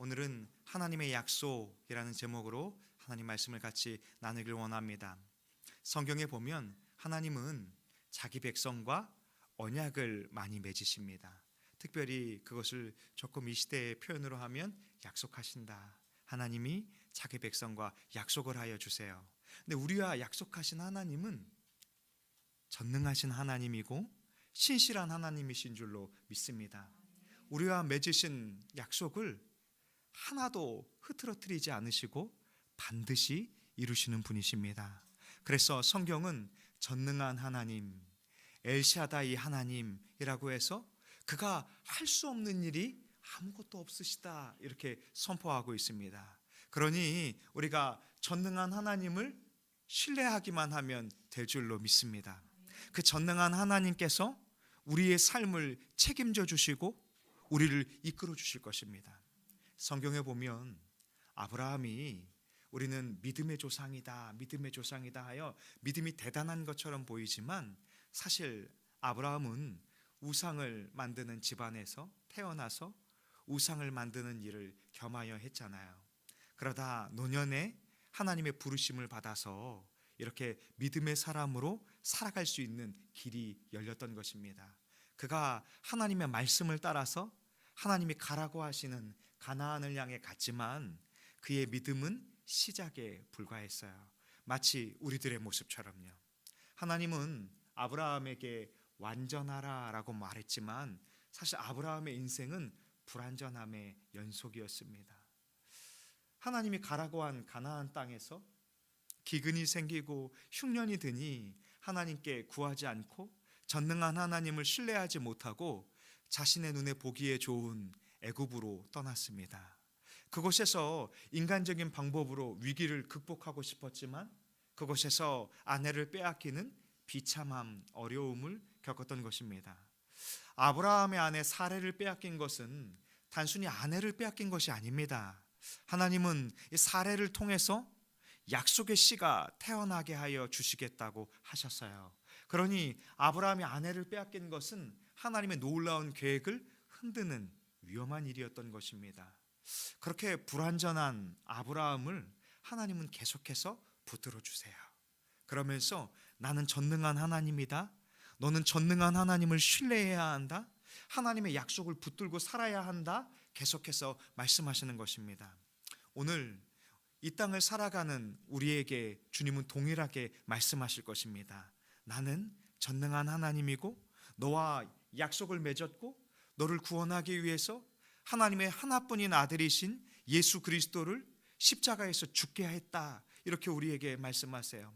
오늘은 하나님의 약속이라는 제목으로 하나님 말씀을 같이 나누길 원합니다. 성경에 보면 하나님은 자기 백성과 언약을 많이 맺으십니다. 특별히 그것을 조금 이 시대의 표현으로 하면 약속하신다. 하나님이 자기 백성과 약속을 하여 주세요. 근데 우리와 약속하신 하나님은 전능하신 하나님이고 신실한 하나님이신 줄로 믿습니다. 우리와 맺으신 약속을 하나도 흐트러뜨리지 않으시고 반드시 이루시는 분이십니다. 그래서 성경은 전능한 하나님, 엘샤다이 하나님이라고 해서 그가 할 수 없는 일이 아무것도 없으시다 이렇게 선포하고 있습니다. 그러니 우리가 전능한 하나님을 신뢰하기만 하면 될 줄로 믿습니다. 그 전능한 하나님께서 우리의 삶을 책임져 주시고 우리를 이끌어 주실 것입니다. 성경에 보면 아브라함이 우리는 믿음의 조상이다, 믿음의 조상이다 하여 믿음이 대단한 것처럼 보이지만 사실 아브라함은 우상을 만드는 집안에서 태어나서 우상을 만드는 일을 겸하여 했잖아요. 그러다 노년에 하나님의 부르심을 받아서 이렇게 믿음의 사람으로 살아갈 수 있는 길이 열렸던 것입니다. 그가 하나님의 말씀을 따라서 하나님이 가라고 하시는 가나안을 향해 갔지만 그의 믿음은 시작에 불과했어요. 마치 우리들의 모습처럼요. 하나님은 아브라함에게 완전하라 라고 말했지만 사실 아브라함의 인생은 불완전함의 연속이었습니다. 하나님이 가라고 한 가나안 땅에서 기근이 생기고 흉년이 드니 하나님께 구하지 않고 전능한 하나님을 신뢰하지 못하고 자신의 눈에 보기에 좋은 애굽으로 떠났습니다. 그곳에서 인간적인 방법으로 위기를 극복하고 싶었지만 그곳에서 아내를 빼앗기는 비참함, 어려움을 겪었던 것입니다. 아브라함의 아내 사레를 빼앗긴 것은 단순히 아내를 빼앗긴 것이 아닙니다. 하나님은 이 사레를 통해서 약속의 씨가 태어나게 하여 주시겠다고 하셨어요. 그러니 아브라함이 아내를 빼앗긴 것은 하나님의 놀라운 계획을 흔드는 위험한 일이었던 것입니다. 그렇게 불완전한 아브라함을 하나님은 계속해서 붙들어 주세요. 그러면서 나는 전능한 하나님이다. 너는 전능한 하나님을 신뢰해야 한다. 하나님의 약속을 붙들고 살아야 한다. 계속해서 말씀하시는 것입니다. 오늘 이 땅을 살아가는 우리에게 주님은 동일하게 말씀하실 것입니다. 나는 전능한 하나님이고 너와 약속을 맺었고 너를 구원하기 위해서 하나님의 하나뿐인 아들이신 예수 그리스도를 십자가에서 죽게 했다. 이렇게 우리에게 말씀하세요.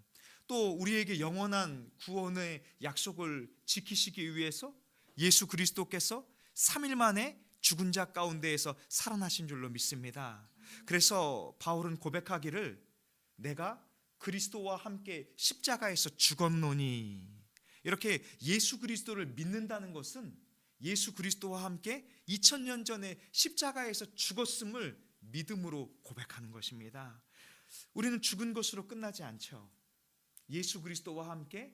또 우리에게 영원한 구원의 약속을 지키시기 위해서 예수 그리스도께서 3일 만에 죽은 자 가운데에서 살아나신 줄로 믿습니다. 그래서 바울은 고백하기를 내가 그리스도와 함께 십자가에서 죽었노니, 이렇게 예수 그리스도를 믿는다는 것은 예수 그리스도와 함께 2000년 전에 십자가에서 죽었음을 믿음으로 고백하는 것입니다. 우리는 죽은 것으로 끝나지 않죠. 예수 그리스도와 함께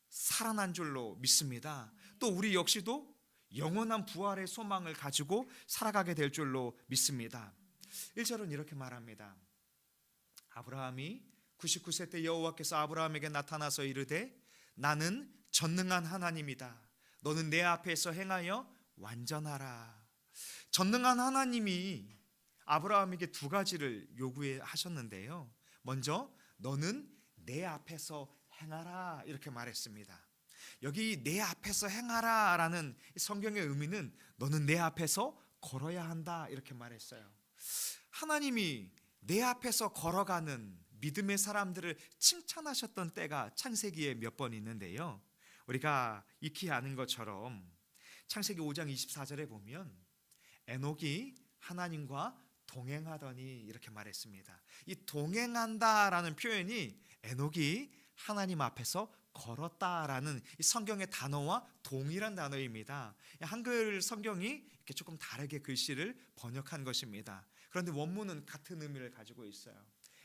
살아난 줄로 믿습니다. 또 우리 역시도 영원한 부활의 소망을 가지고 살아가게 될 줄로 믿습니다. 1절은 이렇게 말합니다. 아브라함이 99세 때 여호와께서 아브라함에게 나타나서 이르되 나는 전능한 하나님이다. 너는 내 앞에서 행하여 완전하라. 전능한 하나님이 아브라함에게 두 가지를 요구하셨는데요. 먼저 너는 내 앞에서 행하라 이렇게 말했습니다. 여기 내 앞에서 행하라 라는 성경의 의미는 너는 내 앞에서 걸어야 한다 이렇게 말했어요. 하나님이 내 앞에서 걸어가는 믿음의 사람들을 칭찬하셨던 때가 창세기에 몇 번 있는데요. 우리가 익히 아는 것처럼 창세기 5장 24절에 보면 에녹이 하나님과 동행하더니 이렇게 말했습니다. 이 동행한다라는 표현이 에녹이 하나님 앞에서 걸었다라는 이 성경의 단어와 동일한 단어입니다. 한글 성경이 이렇게 조금 다르게 글씨를 번역한 것입니다. 그런데 원문은 같은 의미를 가지고 있어요.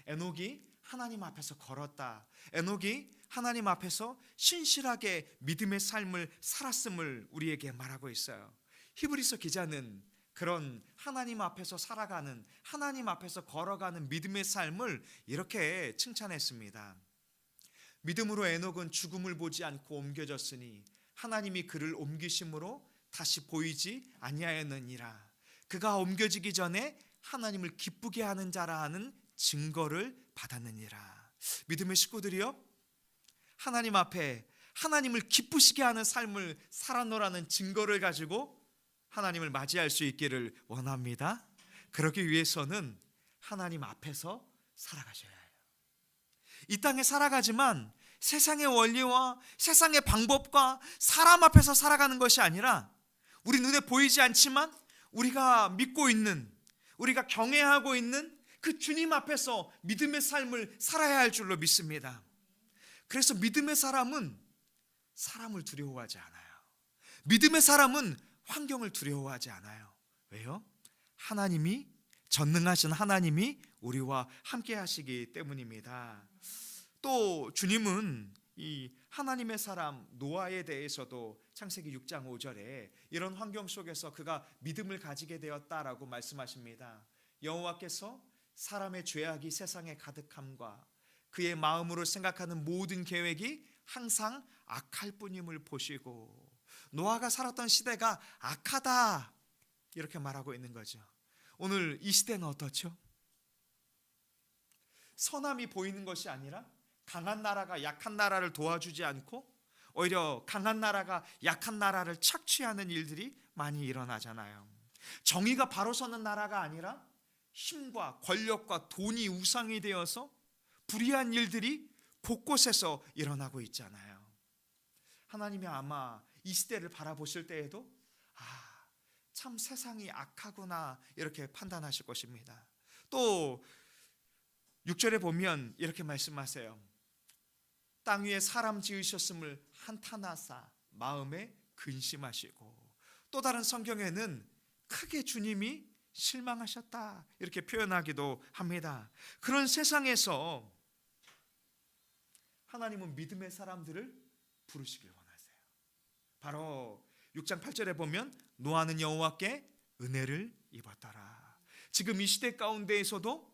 에녹이 하나님 앞에서 걸었다. 에녹이 하나님 앞에서 신실하게 믿음의 삶을 살았음을 우리에게 말하고 있어요. 히브리서 기자는 그런 하나님 앞에서 살아가는, 하나님 앞에서 걸어가는 믿음의 삶을 이렇게 칭찬했습니다. 믿음으로 에녹은 죽음을 보지 않고 옮겨졌으니 하나님이 그를 옮기심으로 다시 보이지 아니하였느니라. 그가 옮겨지기 전에 하나님을 기쁘게 하는 자라 하는 증거를 받았느니라. 믿음의 식구들이요, 하나님 앞에 하나님을 기쁘시게 하는 삶을 살아노라는 증거를 가지고 하나님을 맞이할 수 있기를 원합니다. 그러기 위해서는 하나님 앞에서 살아가셔야 해요. 이 땅에 살아가지만 세상의 원리와 세상의 방법과 사람 앞에서 살아가는 것이 아니라 우리 눈에 보이지 않지만 우리가 믿고 있는, 우리가 경외하고 있는 그 주님 앞에서 믿음의 삶을 살아야 할 줄로 믿습니다. 그래서 믿음의 사람은 사람을 두려워하지 않아요. 믿음의 사람은 환경을 두려워하지 않아요. 왜요? 하나님이, 전능하신 하나님이 우리와 함께 하시기 때문입니다. 또 주님은 이 하나님의 사람 노아에 대해서도 창세기 6장 5절에 이런 환경 속에서 그가 믿음을 가지게 되었다라고 말씀하십니다. 여호와께서 사람의 죄악이 세상에 가득함과 그의 마음으로 생각하는 모든 계획이 항상 악할 뿐임을 보시고, 노아가 살았던 시대가 악하다 이렇게 말하고 있는 거죠. 오늘 이 시대는 어떻죠? 선함이 보이는 것이 아니라 강한 나라가 약한 나라를 도와주지 않고 오히려 강한 나라가 약한 나라를 착취하는 일들이 많이 일어나잖아요. 정의가 바로 서는 나라가 아니라 힘과 권력과 돈이 우상이 되어서 불의한 일들이 곳곳에서 일어나고 있잖아요. 하나님이 아마 이 시대를 바라보실 때에도 참 세상이 악하구나 이렇게 판단하실 것입니다. 또 6절에 보면 이렇게 말씀하세요. 땅 위에 사람 지으셨음을 한탄하사 마음에 근심하시고, 또 다른 성경에는 크게 주님이 실망하셨다 이렇게 표현하기도 합니다. 그런 세상에서 하나님은 믿음의 사람들을 부르시길 원하세요. 바로 6장 8절에 보면 노아는 여호와께 은혜를 입었더라. 지금 이 시대 가운데에서도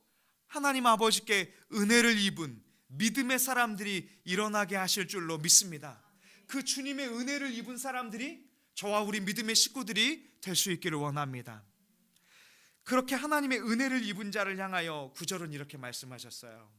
하나님 아버지께 은혜를 입은 믿음의 사람들이 일어나게 하실 줄로 믿습니다. 그 주님의 은혜를 입은 사람들이 저와 우리 믿음의 식구들이 될 수 있기를 원합니다. 그렇게 하나님의 은혜를 입은 자를 향하여 9절은 이렇게 말씀하셨어요.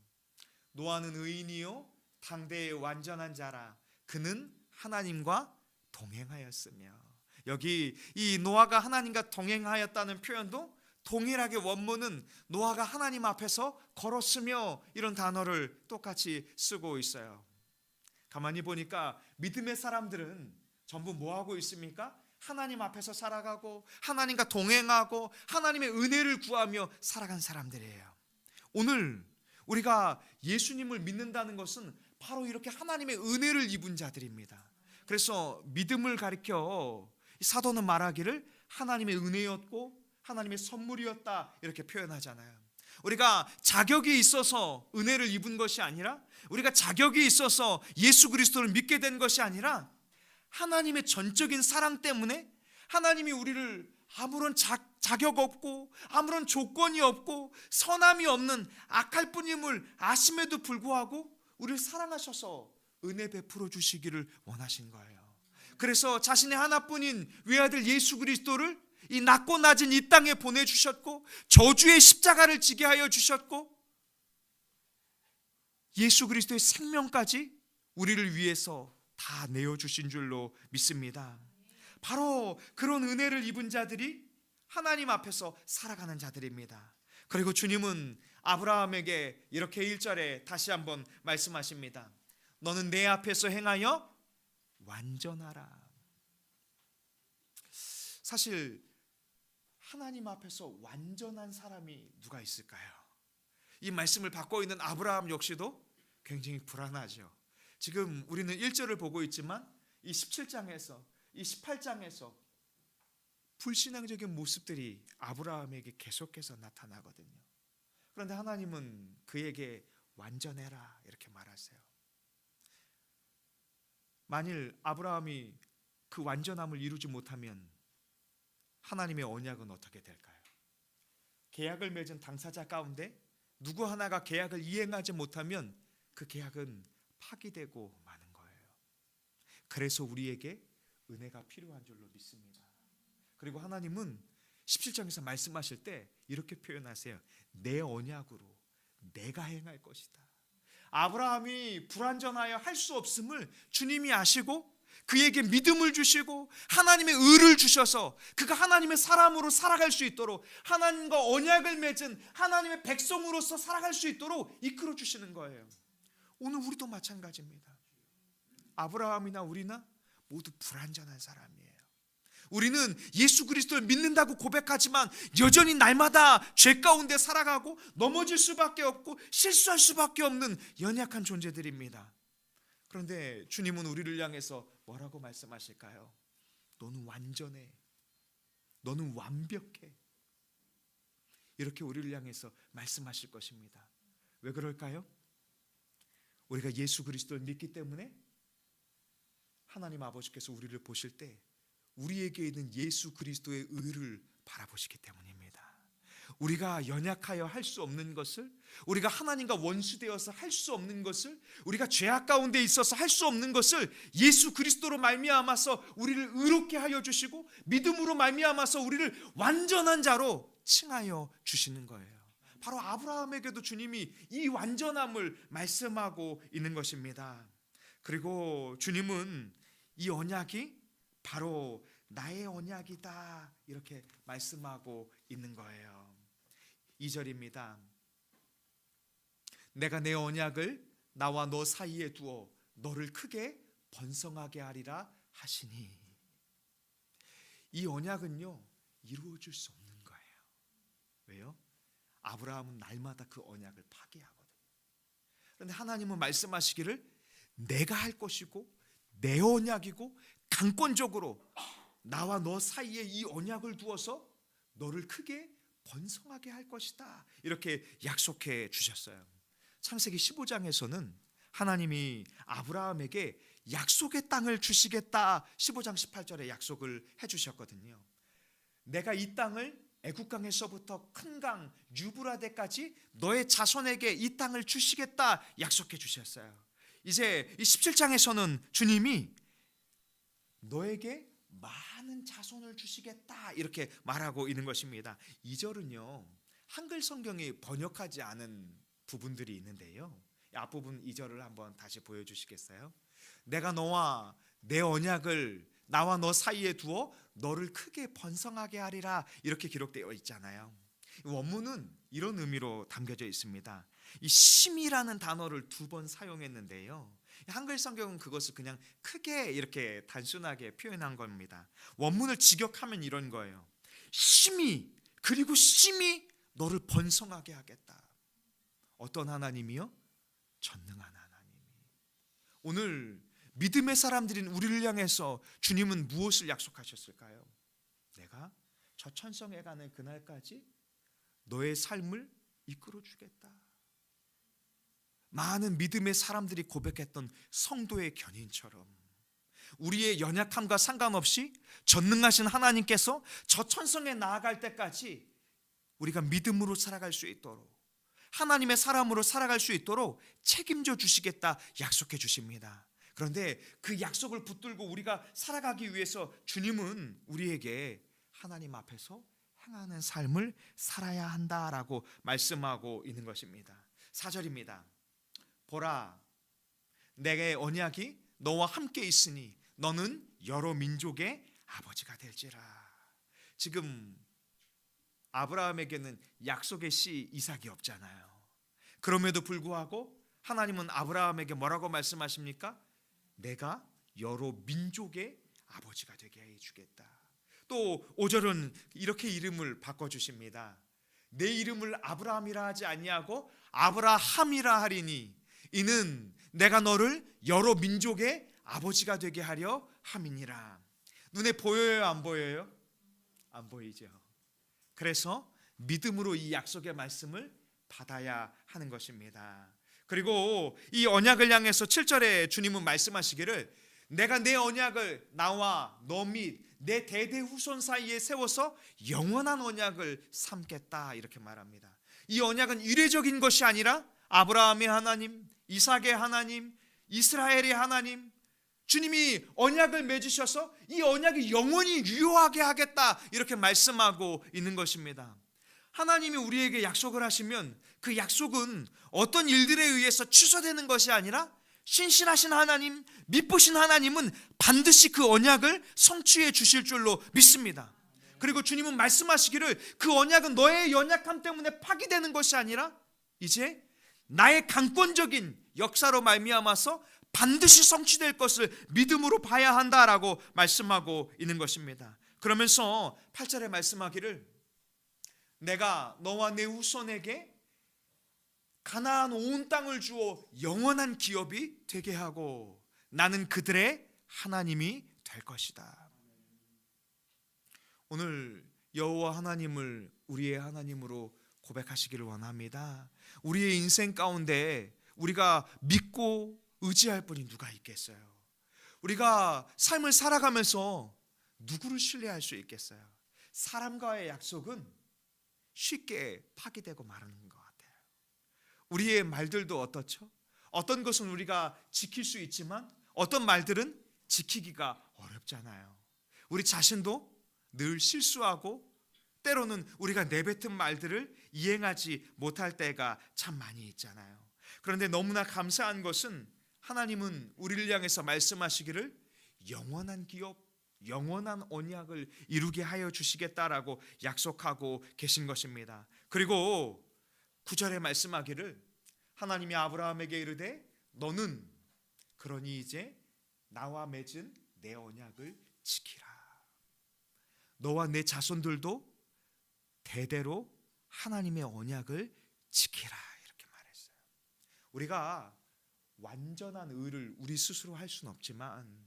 노아는 의인이요 당대의 완전한 자라. 그는 하나님과 동행하였으며. 여기 이 노아가 하나님과 동행하였다는 표현도 동일하게 원문은 노아가 하나님 앞에서 걸었으며 이런 단어를 똑같이 쓰고 있어요. 가만히 보니까 믿음의 사람들은 전부 뭐하고 있습니까? 하나님 앞에서 살아가고 하나님과 동행하고 하나님의 은혜를 구하며 살아간 사람들이에요. 오늘 우리가 예수님을 믿는다는 것은 바로 이렇게 하나님의 은혜를 입은 자들입니다. 그래서 믿음을 가리켜 사도는 말하기를 하나님의 은혜였고 하나님의 선물이었다 이렇게 표현하잖아요. 우리가 자격이 있어서 은혜를 입은 것이 아니라, 우리가 자격이 있어서 예수 그리스도를 믿게 된 것이 아니라 하나님의 전적인 사랑 때문에 하나님이 우리를 아무런 자격 없고 아무런 조건이 없고 선함이 없는 악할 뿐임을 아심에도 불구하고 우리를 사랑하셔서 은혜 베풀어 주시기를 원하신 거예요. 그래서 자신의 하나뿐인 외아들 예수 그리스도를 이 낮고 낮은 이 땅에 보내주셨고 저주의 십자가를 지게 하여 주셨고 예수 그리스도의 생명까지 우리를 위해서 다 내어주신 줄로 믿습니다. 바로 그런 은혜를 입은 자들이 하나님 앞에서 살아가는 자들입니다. 그리고 주님은 아브라함에게 이렇게 1절에 다시 한번 말씀하십니다. 너는 내 앞에서 행하여 완전하라. 사실 하나님 앞에서 완전한 사람이 누가 있을까요? 이 말씀을 받고 있는 아브라함 역시도 굉장히 불안하죠. 지금 우리는 1절을 보고 있지만 이 17장에서 이 18장에서 불신앙적인 모습들이 아브라함에게 계속해서 나타나거든요. 그런데 하나님은 그에게 완전해라 이렇게 말하세요. 만일 아브라함이 그 완전함을 이루지 못하면 하나님의 언약은 어떻게 될까요? 계약을 맺은 당사자 가운데 누구 하나가 계약을 이행하지 못하면 그 계약은 파기되고 마는 거예요. 그래서 우리에게 은혜가 필요한 줄로 믿습니다. 그리고 하나님은 17장에서 말씀하실 때 이렇게 표현하세요. 내 언약으로 내가 행할 것이다. 아브라함이 불완전하여 할 수 없음을 주님이 아시고 그에게 믿음을 주시고 하나님의 의를 주셔서 그가 하나님의 사람으로 살아갈 수 있도록, 하나님과 언약을 맺은 하나님의 백성으로서 살아갈 수 있도록 이끌어 주시는 거예요. 오늘 우리도 마찬가지입니다. 아브라함이나 우리나 모두 불완전한 사람이에요. 우리는 예수 그리스도를 믿는다고 고백하지만 여전히 날마다 죄 가운데 살아가고 넘어질 수밖에 없고 실수할 수밖에 없는 연약한 존재들입니다. 그런데 주님은 우리를 향해서 뭐라고 말씀하실까요? 너는 완전해. 너는 완벽해. 이렇게 우리를 향해서 말씀하실 것입니다. 왜 그럴까요? 우리가 예수 그리스도를 믿기 때문에 하나님 아버지께서 우리를 보실 때 우리에게 있는 예수 그리스도의 의를 바라보시기 때문입니다. 우리가 연약하여 할 수 없는 것을, 우리가 하나님과 원수되어서 할 수 없는 것을, 우리가 죄악 가운데 있어서 할 수 없는 것을 예수 그리스도로 말미암아서 우리를 의롭게 하여 주시고 믿음으로 말미암아서 우리를 완전한 자로 칭하여 주시는 거예요. 바로 아브라함에게도 주님이 이 완전함을 말씀하고 있는 것입니다. 그리고 주님은 이 언약이 바로 나의 언약이다 이렇게 말씀하고 있는 거예요. 2절입니다. 내가 내 언약을 나와 너 사이에 두어 너를 크게 번성하게 하리라 하시니, 이 언약은요 이루어질 수 없는 거예요. 왜요? 아브라함은 날마다 그 언약을 파기하거든요. 그런데 하나님은 말씀하시기를 내가 할 것이고 내 언약이고 강권적으로 나와 너 사이에 이 언약을 두어서 너를 크게 번성하게 할 것이다 이렇게 약속해 주셨어요. 창세기 15장에서는 하나님이 아브라함에게 약속의 땅을 주시겠다 15장 18절에 약속을 해 주셨거든요. 내가 이 땅을 애국강에서부터 큰 강 유브라데까지 너의 자손에게 이 땅을 주시겠다 약속해 주셨어요. 이제 이 17장에서는 주님이 너에게 많은 자손을 주시겠다 이렇게 말하고 있는 것입니다. 2절은요 한글 성경이 번역하지 않은 부분들이 있는데요, 앞부분 2절을 한번 다시 보여주시겠어요? 내가 너와 내 언약을 나와 너 사이에 두어 너를 크게 번성하게 하리라 이렇게 기록되어 있잖아요. 원문은 이런 의미로 담겨져 있습니다. 이 심이라는 단어를 2번 사용했는데요, 한글 성경은 그것을 그냥 크게 이렇게 단순하게 표현한 겁니다. 원문을 직역하면 이런 거예요. 심히, 그리고 심히 너를 번성하게 하겠다. 어떤 하나님이요? 전능한 하나님이. 오늘 믿음의 사람들인 우리를 향해서 주님은 무엇을 약속하셨을까요? 내가 저 천성에 가는 그날까지 너의 삶을 이끌어 주겠다. 많은 믿음의 사람들이 고백했던 성도의 견인처럼 우리의 연약함과 상관없이 전능하신 하나님께서 저 천성에 나아갈 때까지 우리가 믿음으로 살아갈 수 있도록, 하나님의 사람으로 살아갈 수 있도록 책임져 주시겠다 약속해 주십니다. 그런데 그 약속을 붙들고 우리가 살아가기 위해서 주님은 우리에게 하나님 앞에서 행하는 삶을 살아야 한다라고 말씀하고 있는 것입니다. 4절입니다. 보라, 내게 언약이 너와 함께 있으니 너는 여러 민족의 아버지가 될지라. 지금 아브라함에게는 약속의 씨 이삭이 없잖아요. 그럼에도 불구하고 하나님은 아브라함에게 뭐라고 말씀하십니까? 내가 여러 민족의 아버지가 되게 해주겠다. 또 5절은 이렇게 이름을 바꿔주십니다. 내 이름을 아브라함이라 하지 아니하고 아브라함이라 하리니 이는 내가 너를 여러 민족의 아버지가 되게 하려 함이니라. 눈에 보여요, 안 보여요? 안 보이죠. 그래서 믿음으로 이 약속의 말씀을 받아야 하는 것입니다. 그리고 이 언약을 향해서 7절에 주님은 말씀하시기를 내가 내 언약을 나와 너 및 내 대대 후손 사이에 세워서 영원한 언약을 삼겠다 이렇게 말합니다. 이 언약은 이례적인 것이 아니라 아브라함의 하나님, 이삭의 하나님, 이스라엘의 하나님, 주님이 언약을 맺으셔서 이 언약이 영원히 유효하게 하겠다 이렇게 말씀하고 있는 것입니다. 하나님이 우리에게 약속을 하시면 그 약속은 어떤 일들에 의해서 취소되는 것이 아니라 신실하신 하나님, 미쁘신 하나님은 반드시 그 언약을 성취해 주실 줄로 믿습니다. 그리고 주님은 말씀하시기를 그 언약은 너의 연약함 때문에 파기되는 것이 아니라 이제 나의 강권적인 역사로 말미암아서 반드시 성취될 것을 믿음으로 봐야 한다라고 말씀하고 있는 것입니다. 그러면서 8절에 말씀하기를 내가 너와 내 후손에게 가나안 온 땅을 주어 영원한 기업이 되게 하고 나는 그들의 하나님이 될 것이다. 오늘 여호와 하나님을 우리의 하나님으로 고백하시기를 원합니다. 우리의 인생 가운데 우리가 믿고 의지할 분이 누가 있겠어요? 우리가 삶을 살아가면서 누구를 신뢰할 수 있겠어요? 사람과의 약속은 쉽게 파기되고 마르는 것 같아요. 우리의 말들도 어떻죠? 어떤 것은 우리가 지킬 수 있지만 어떤 말들은 지키기가 어렵잖아요. 우리 자신도 늘 실수하고 때로는 우리가 내뱉은 말들을 이행하지 못할 때가 참 많이 있잖아요. 그런데 너무나 감사한 것은 하나님은 우리를 향해서 말씀하시기를 영원한 기업, 영원한 언약을 이루게 하여 주시겠다라고 약속하고 계신 것입니다. 그리고 9절에 말씀하기를 하나님이 아브라함에게 이르되 너는 그러니 이제 나와 맺은 내 언약을 지키라. 너와 내 자손들도 대대로 하나님의 언약을 지키라 이렇게 말했어요. 우리가 완전한 의를 우리 스스로 할 수는 없지만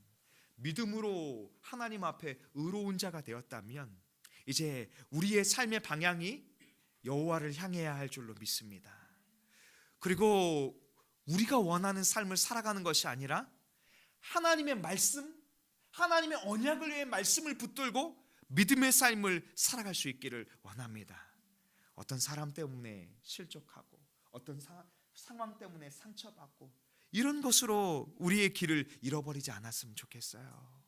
믿음으로 하나님 앞에 의로운 자가 되었다면 이제 우리의 삶의 방향이 여호와를 향해야 할 줄로 믿습니다. 그리고 우리가 원하는 삶을 살아가는 것이 아니라 하나님의 말씀, 하나님의 언약을 위해 말씀을 붙들고 믿음의 삶을 살아갈 수 있기를 원합니다. 어떤 사람 때문에 실족하고 어떤 상황 때문에 상처받고 이런 것으로 우리의 길을 잃어버리지 않았으면 좋겠어요.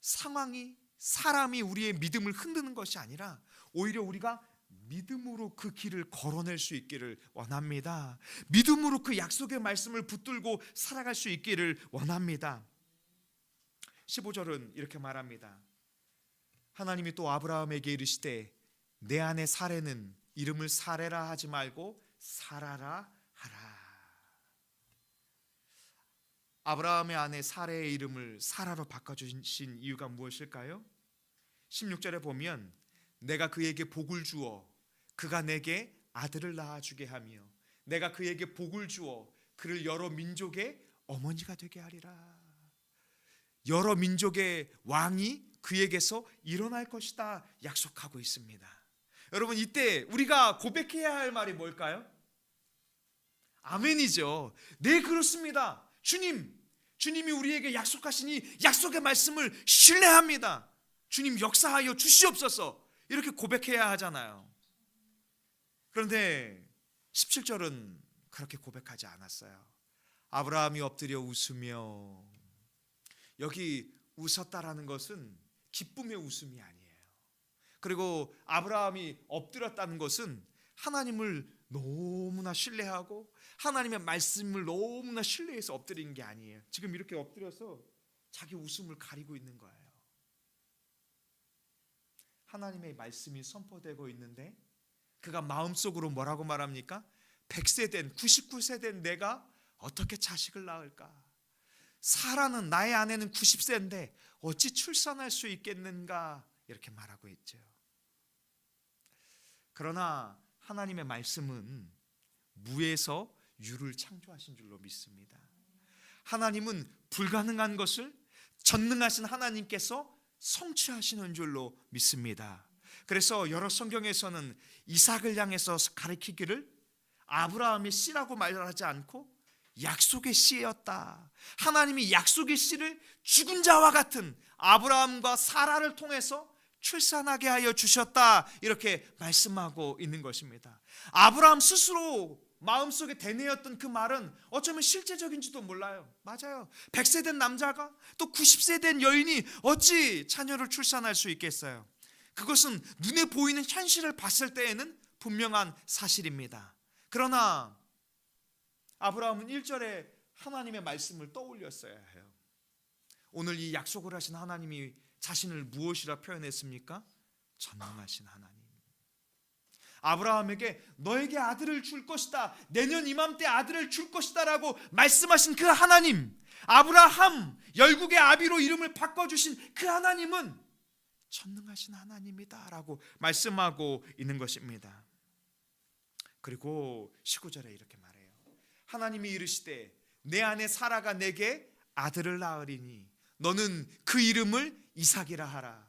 상황이, 사람이 우리의 믿음을 흔드는 것이 아니라 오히려 우리가 믿음으로 그 길을 걸어낼 수 있기를 원합니다. 믿음으로 그 약속의 말씀을 붙들고 살아갈 수 있기를 원합니다. 15절은 이렇게 말합니다. 하나님이 또 아브라함에게 이르시되 내 아내 사레는 이름을 사레라 하지 말고 사라라 하라. 아브라함의 아내 사레의 이름을 사라로 바꿔주신 이유가 무엇일까요? 16절에 보면 내가 그에게 복을 주어 그가 내게 아들을 낳아주게 하며 내가 그에게 복을 주어 그를 여러 민족의 어머니가 되게 하리라. 여러 민족의 왕이 그에게서 일어날 것이다 약속하고 있습니다. 여러분 이때 우리가 고백해야 할 말이 뭘까요? 아멘이죠. 네 그렇습니다. 주님이 우리에게 약속하시니 약속의 말씀을 신뢰합니다. 주님 역사하여 주시옵소서 이렇게 고백해야 하잖아요. 그런데 17절은 그렇게 고백하지 않았어요. 아브라함이 엎드려 웃으며, 여기 웃었다라는 것은 기쁨의 웃음이 아니에요. 그리고 아브라함이 엎드렸다는 것은 하나님을 너무나 신뢰하고 하나님의 말씀을 너무나 신뢰해서 엎드리는 게 아니에요. 지금 이렇게 엎드려서 자기 웃음을 가리고 있는 거예요. 하나님의 말씀이 선포되고 있는데 그가 마음속으로 뭐라고 말합니까? 100세 된 99세 된 내가 어떻게 자식을 낳을까? 사라는 나의 아내는 90세인데 어찌 출산할 수 있겠는가? 이렇게 말하고 있죠. 그러나 하나님의 말씀은 무에서 유를 창조하신 줄로 믿습니다. 하나님은 불가능한 것을 전능하신 하나님께서 성취하시는 줄로 믿습니다. 그래서 여러 성경에서는 이삭을 향해서 가리키기를 아브라함의 씨라고 말하지 않고 약속의 씨였다. 하나님이 약속의 씨를 죽은 자와 같은 아브라함과 사라를 통해서 출산하게 하여 주셨다. 이렇게 말씀하고 있는 것입니다. 아브라함 스스로 마음속에 되뇌었던 그 말은 어쩌면 실제적인지도 몰라요. 맞아요. 100세 된 남자가 또 90세 된 여인이 어찌 자녀를 출산할 수 있겠어요? 그것은 눈에 보이는 현실을 봤을 때에는 분명한 사실입니다. 그러나 아브라함은 1절에 하나님의 말씀을 떠올렸어야 해요. 오늘 이 약속을 하신 하나님이 자신을 무엇이라 표현했습니까? 전능하신 하나님. 아브라함에게 너에게 아들을 줄 것이다, 내년 이맘때 아들을 줄 것이다 라고 말씀하신 그 하나님, 아브라함, 열국의 아비로 이름을 바꿔주신 그 하나님은 전능하신 하나님이다 라고 말씀하고 있는 것입니다. 그리고 19절에 이렇게 말해요. 하나님이 이르시되 내 아내 사라가 내게 아들을 낳으리니 너는 그 이름을 이삭이라 하라.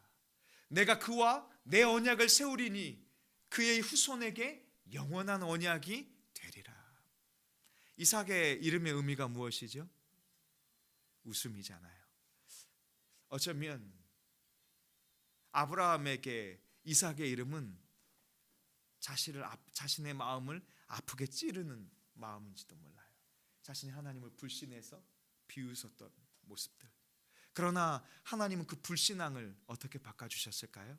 내가 그와 내 언약을 세우리니 그의 후손에게 영원한 언약이 되리라. 이삭의 이름의 의미가 무엇이죠? 웃음이잖아요. 어쩌면 아브라함에게 이삭의 이름은 자신의 마음을 아프게 찌르는 마음인지도 몰라요. 자신이 하나님을 불신해서 비웃었던 모습들. 그러나 하나님은 그 불신앙을 어떻게 바꿔주셨을까요?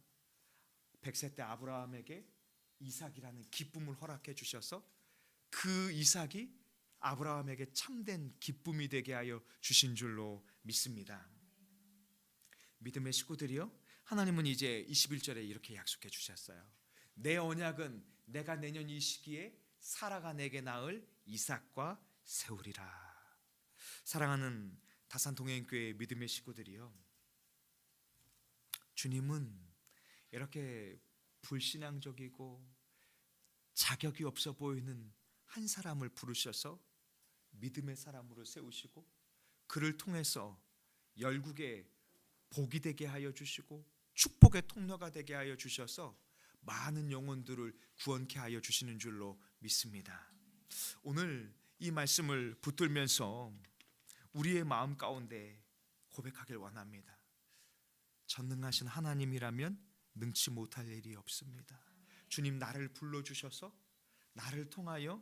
100세 때 아브라함에게 이삭이라는 기쁨을 허락해 주셔서 그 이삭이 아브라함에게 참된 기쁨이 되게 하여 주신 줄로 믿습니다. 믿음의 식구들이요, 하나님은 이제 21절에 이렇게 약속해 주셨어요. 내 언약은 내가 내년 이 시기에 사라가 내게 낳을 이삭과 세우리라. 사랑하는 다산동행교회 믿음의 식구들이요, 주님은 이렇게 불신앙적이고 자격이 없어 보이는 한 사람을 부르셔서 믿음의 사람으로 세우시고 그를 통해서 열국에 복이 되게 하여 주시고 축복의 통로가 되게 하여 주셔서 많은 영혼들을 구원케 하여 주시는 줄로 믿습니다. 오늘 이 말씀을 붙들면서 우리의 마음 가운데 고백하길 원합니다. 전능하신 하나님이라면 능치 못할 일이 없습니다. 주님, 나를 불러주셔서 나를 통하여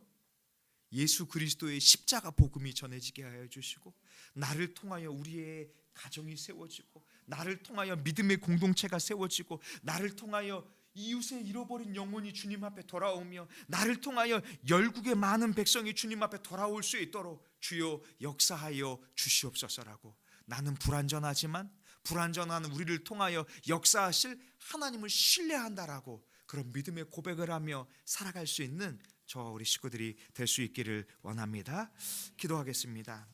예수 그리스도의 십자가 복음이 전해지게 하여 주시고, 나를 통하여 우리의 가정이 세워지고, 나를 통하여 믿음의 공동체가 세워지고, 나를 통하여 이웃의 잃어버린 영혼이 주님 앞에 돌아오며, 나를 통하여 열국의 많은 백성이 주님 앞에 돌아올 수 있도록 주여 역사하여 주시옵소서라고, 나는 불완전하지만 불완전한 우리를 통하여 역사하실 하나님을 신뢰한다라고 그런 믿음의 고백을 하며 살아갈 수 있는 저 우리 식구들이 될 수 있기를 원합니다. 기도하겠습니다.